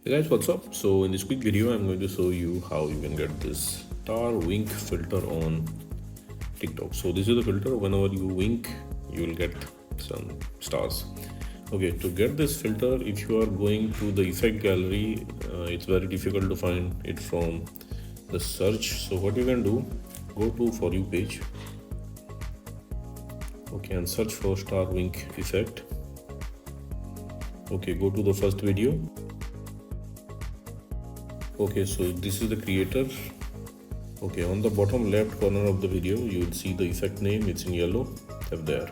Hey guys, what's up? So in this quick video, I'm going to show you how you can get this star wink filter on TikTok. So this is the filter. Whenever you wink, you will get some stars. Okay, to get this filter, if you are going to the effect gallery, it's very difficult to find it from the search. So what you can do, go to For You page. Okay, and search for star wink effect. Okay, go to the first video. Okay, so this is the creator. Okay, on the bottom left corner of the video, you will see the effect name. It's in yellow. Tap there.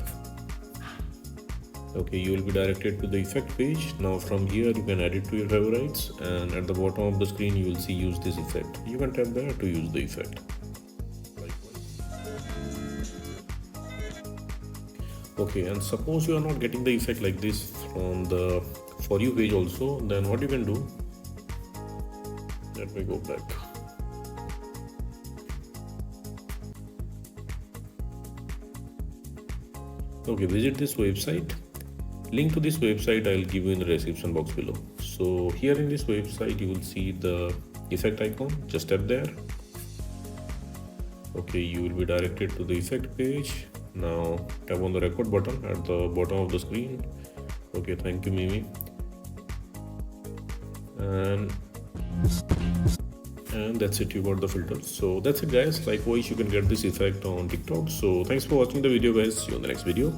Okay, you will be directed to the effect page. Now from here, you can add it to your favorites, and at the bottom of the screen, you will see use this effect. You can tap there to use the effect. Okay, and suppose you are not getting the effect like this from the For You page also, then what you can do, let me go back. Okay, visit this website. Link to this website I'll give you in the description box below. So here in this website you will see the effect icon. Just tap there. Okay, you will be directed to the effect page. Now tap on the record button at the bottom of the screen. Okay, thank you Mimi. And that's it, you got the filter. So that's it guys. Likewise, you can get this effect on TikTok. So thanks for watching the video guys. See you on the next video.